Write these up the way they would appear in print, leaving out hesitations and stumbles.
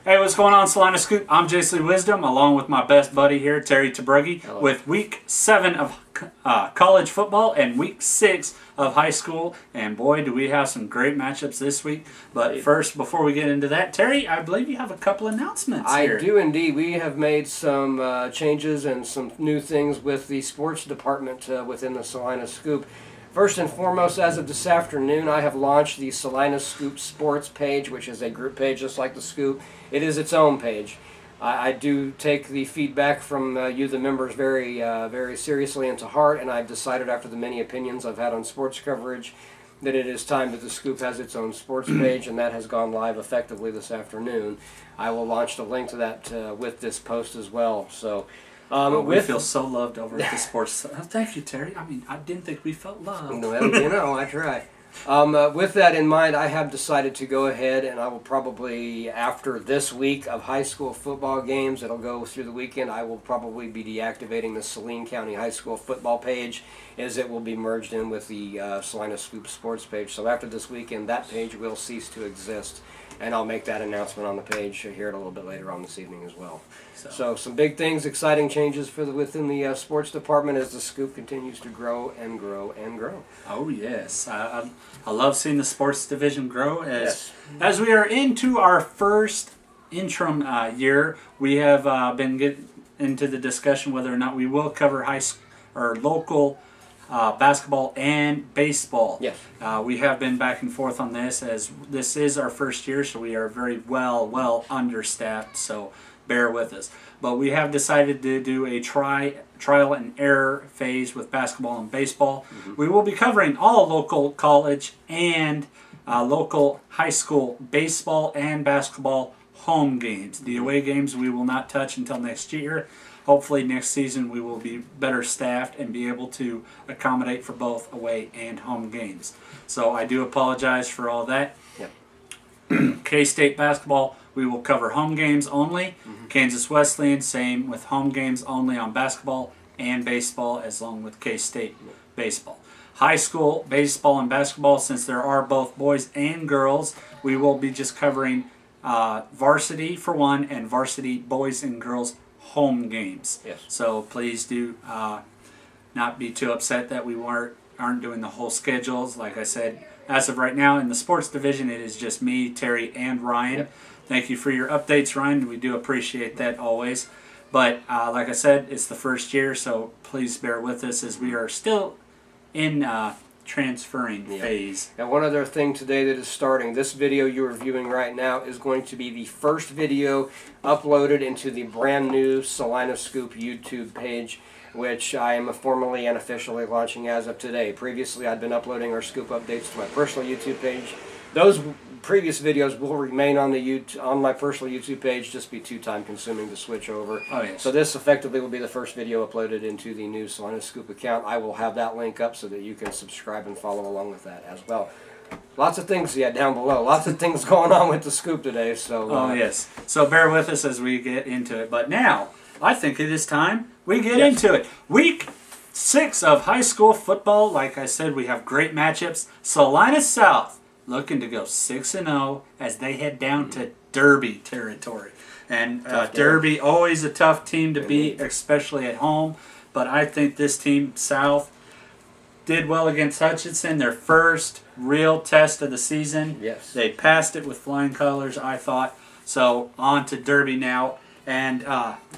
Hey, what's going on, Salina Scoop? I'm Jason Wisdom, along with my best buddy here, Terry Tabruggi, with Week 7 of college football and Week 6 of high school. And boy, do we have some great matchups this week. But first, before we get into that, Terry, I believe you have a couple announcements here. I do indeed. We have made some changes and some new things with the sports department within the Salina Scoop. First and foremost, as of this afternoon, I have launched the Salina Scoop Sports page, which is a group page just like the Scoop. It is its own page. I do take the feedback from you, the members, very seriously and to heart, and I've decided after the many opinions I've had on sports coverage that it is time that the Scoop has its own sports page, and that has gone live effectively this afternoon. I will launch the link to that with this post as well. So. We feel so loved over at the sports. Thank you, Terry. I mean, I didn't think we felt loved. Well, I try. With that in mind, I have decided to go ahead and I will probably, after this week of high school football games, it'll go through the weekend, I will probably be deactivating the Saline County High School football page, as it will be merged in with the Salina Scoop Sports page. So after this weekend, that page will cease to exist. And I'll make that announcement on the page here a little bit later on this evening as well. So some big things, exciting changes for within the sports department as the Scoop continues to grow and grow and grow. Oh yes, I love seeing the sports division grow as we are into our first interim year. We have been getting into the discussion whether or not we will cover high school or local basketball and baseball. Yes. We have been back and forth on this as this is our first year, so we are very well understaffed, so bear with us. But we have decided to do a trial and error phase with basketball and baseball. Mm-hmm. We will be covering all local college and local high school baseball and basketball home games. The away games we will not touch until next year. Hopefully next season we will be better staffed and be able to accommodate for both away and home games. So I do apologize for all that. Yep. K-State basketball, we will cover home games only. Mm-hmm. Kansas Wesleyan, same with home games only on basketball and baseball, as long with K-State baseball. High school baseball and basketball, since there are both boys and girls, we will be just covering varsity for one and varsity boys and girls home games. Yes. So please do not be too upset that we aren't doing the whole schedules. Like I said, as of right now in the sports division, it is just me, Terry, and Ryan. Yep. Thank you for your updates, Ryan. We do appreciate that always. But like I said, it's the first year, so please bear with us as we are still in transferring phase. Now, one other thing today that is starting, this video you are viewing right now is going to be the first video uploaded into the brand new Salina Scoop YouTube page, which I am formally and officially launching as of today. Previously, I'd been uploading our Scoop updates to my personal YouTube page. Those previous videos will remain on my personal YouTube page, just be too time consuming to switch over. Oh, yes. So this effectively will be the first video uploaded into the new Salina Scoop account. I will have that link up so that you can subscribe and follow along with that as well. Lots of things down below. Lots of things going on with the Scoop today. So oh yes. So bear with us as we get into it. But now, I think it is time we get into it. Week 6 of high school football. Like I said, we have great matchups. Salina South looking to go 6-0 as they head down to Derby territory. And Derby, always a tough team to beat, especially at home. But I think this team, South, did well against Hutchinson, their first real test of the season. Yes. They passed it with flying colors, I thought. So on to Derby now. And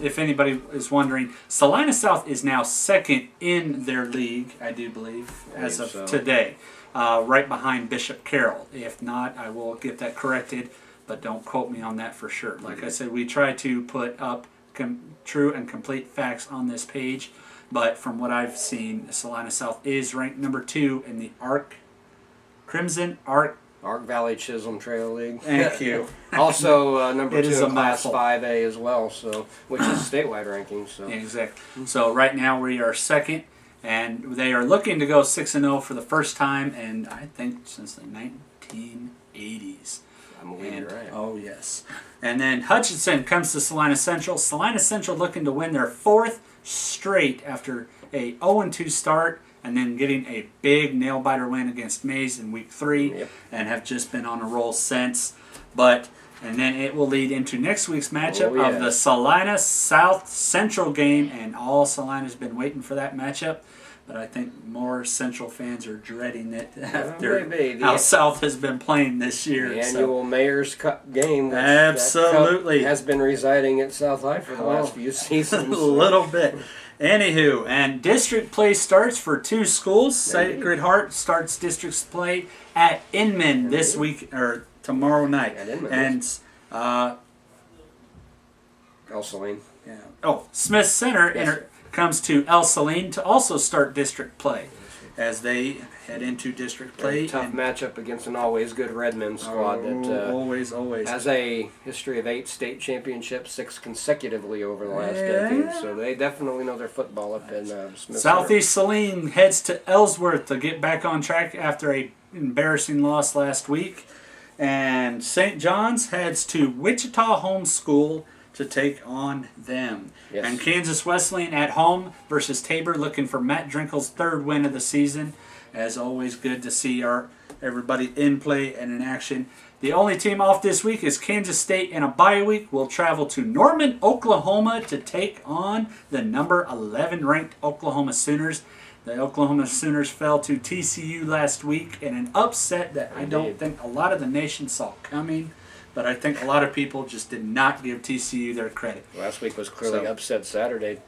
if anybody is wondering, Salina South is now second in their league, I do believe, as of today. Right behind Bishop Carroll. If not, I will get that corrected, but don't quote me on that for sure. Like I said, we try to put up true and complete facts on this page, but from what I've seen, Salina South is ranked number 2 in the Crimson Arc Valley Chisholm Trail League. Thank you. Also number 2 in Class mouthful. 5A as well, so which is statewide ranking. So exactly. So right now we are second. And they are looking to go 6-0 for the first time, and I think since the 1980s. I believe you're right. Oh, yes. And then Hutchinson comes to Salina Central. Salina Central looking to win their 4th straight after a 0-2 start, and then getting a big nail-biter win against Mays in Week 3, and have just been on a roll since. But And then it will lead into next week's matchup Oh, yeah. of the Salina South Central game, and all Salina's been waiting for that matchup. But I think more Central fans are dreading it after maybe. how South has been playing this year. The annual Mayor's Cup game. Which Absolutely. that cup has been residing at South High for the last few seasons. A little bit. Anywho, and district play starts for 2 schools. Sacred Heart starts district play at Inman this week or tomorrow night. At Inman, and El Saline. Smith Center comes to El Saline to also start district play as they head into district play. Tough matchup against an always good Redmond squad that always has a history of 8 state championships, 6 consecutively over the last decade. So they definitely know their football up in Smith Southeast Saline heads to Ellsworth to get back on track after a embarrassing loss last week. And St. John's heads to Wichita Home School to take on them. Yes. And Kansas Wesleyan at home versus Tabor, looking for Matt Drinkle's 3rd win of the season. As always, good to see everybody in play and in action. The only team off this week is Kansas State in a bye week. We'll travel to Norman, Oklahoma to take on the number 11 ranked Oklahoma Sooners. The Oklahoma Sooners fell to TCU last week in an upset that I don't think a lot of the nation saw coming. But I think a lot of people just did not give TCU their credit. Last week was clearly upset Saturday.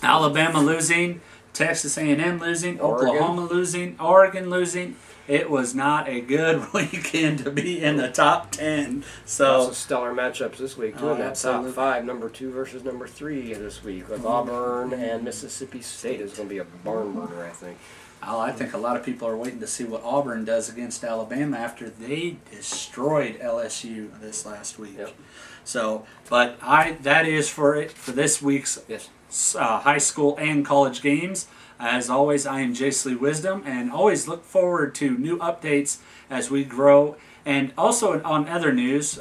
Alabama losing, Texas A&M losing, Oklahoma losing, Oregon losing. It was not a good weekend to be in the top 10. So lots of stellar matchups this week too. In that top 5, number 2 versus number 3 this week with Auburn and Mississippi State is going to be a barn burner, I think. I think a lot of people are waiting to see what Auburn does against Alabama after they destroyed LSU this last week. Yep. So, but that is for it for this week's high school and college games. As always, I am Jasley Wisdom, and always look forward to new updates as we grow. And also on other news,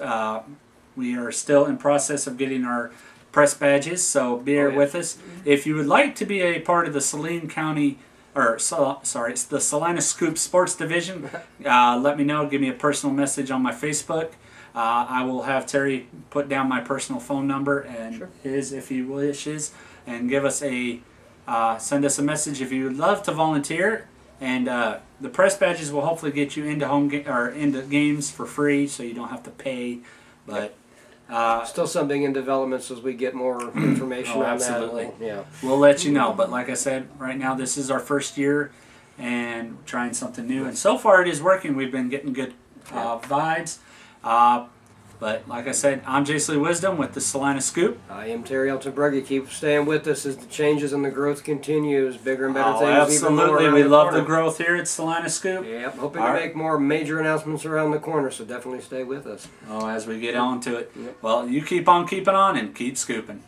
we are still in process of getting our press badges, so bear with us. If you would like to be a part of the Saline County it's the Salina Scoop Sports Division. Let me know. Give me a personal message on my Facebook. I will have Terry put down my personal phone number and his if he wishes, and give us send us a message if you would love to volunteer. And the press badges will hopefully get you into into games for free, so you don't have to pay. But still something in developments as we get more information on absolutely. that. We'll let you know. But like I said, right now this is our first year and trying something new. And so far it is working. We've been getting good vibes. But like I said, I'm Jasley Wisdom with the Salina Scoop. I am Terry Altenbrugge. Keep staying with us as the changes and the growth continues. Bigger and better things. Absolutely. Even more we love the growth here at Salina Scoop. Yep. Hoping to make more major announcements around the corner, so definitely stay with us. As we get on to it. Well, you keep on keeping on and keep scooping.